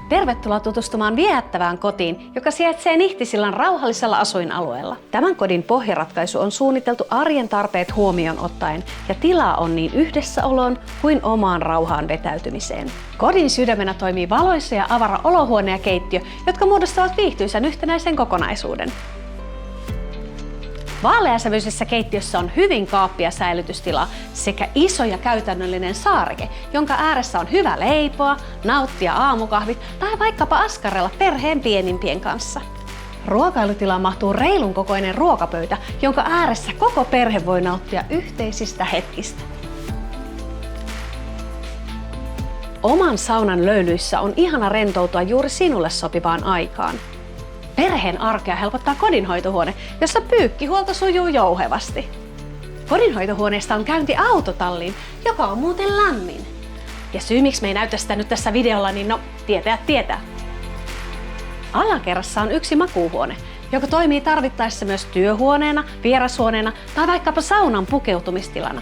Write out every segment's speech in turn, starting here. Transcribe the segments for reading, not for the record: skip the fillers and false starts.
Tervetuloa tutustumaan viehättävään kotiin, joka sijaitsee Nihtisillan rauhallisella asuinalueella. Tämän kodin pohjaratkaisu on suunniteltu arjen tarpeet huomioon ottaen ja tilaa on niin yhdessäoloon kuin omaan rauhaan vetäytymiseen. Kodin sydämenä toimii valoisa ja avara olohuone ja keittiö, jotka muodostavat viihtyisän yhtenäisen kokonaisuuden. Vaaleasävyisessä keittiössä on hyvin kaappia säilytystilaa sekä iso ja käytännöllinen saareke, jonka ääressä on hyvä leipoa, nauttia aamukahvit tai vaikkapa askarrella perheen pienimpien kanssa. Ruokailutilaan mahtuu reilun kokoinen ruokapöytä, jonka ääressä koko perhe voi nauttia yhteisistä hetkistä. Oman saunan löylyissä on ihana rentoutua juuri sinulle sopivaan aikaan. Perheen arkea helpottaa kodinhoitohuone, jossa pyykkihuolto sujuu jouhevasti. Kodinhoitohuoneesta on käynti autotalliin, joka on muuten lämmin. Ja syy miksi me ei näytä sitä nyt tässä videolla, niin tietäjät tietää. Alakerrassa on yksi makuuhuone, joka toimii tarvittaessa myös työhuoneena, vierashuoneena tai vaikkapa saunan pukeutumistilana.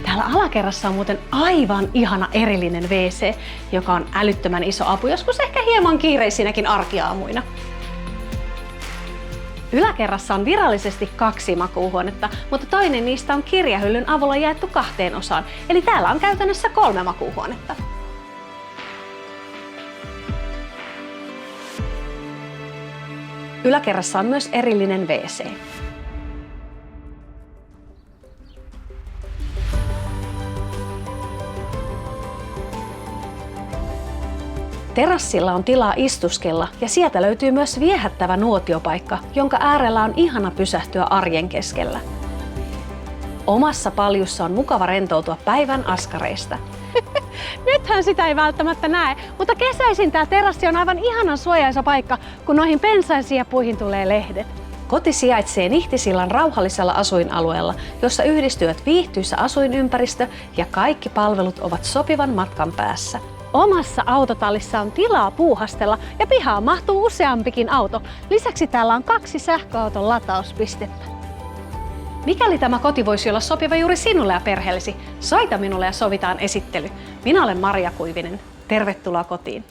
Täällä alakerrassa on muuten aivan ihana erillinen WC, joka on älyttömän iso apu, joskus ehkä hieman kiireisinäkin arkiaamuina. Yläkerrassa on virallisesti 2 makuuhuonetta, mutta toinen niistä on kirjahyllyn avulla jaettu 2 osaan, eli täällä on käytännössä 3 makuuhuonetta. Yläkerrassa on myös erillinen WC. Terassilla on tilaa istuskella ja sieltä löytyy myös viehättävä nuotiopaikka, jonka äärellä on ihana pysähtyä arjen keskellä. Omassa paljussa on mukava rentoutua päivän askareista. Nythän sitä ei välttämättä näe, mutta kesäisin tää terassi on aivan ihanan suojaisa paikka, kun noihin pensaisiin ja puihin tulee lehdet. Koti sijaitsee Nihtisillan rauhallisella asuinalueella, jossa yhdistyvät viihtyisä asuinympäristö ja kaikki palvelut ovat sopivan matkan päässä. Omassa autotallissa on tilaa puuhastella ja pihaan mahtuu useampikin auto. Lisäksi täällä on 2 sähköauton latauspistettä. Mikäli tämä koti voisi olla sopiva juuri sinulle ja perheellesi, soita minulle ja sovitaan esittely. Minä olen Maria Kuivinen. Tervetuloa kotiin!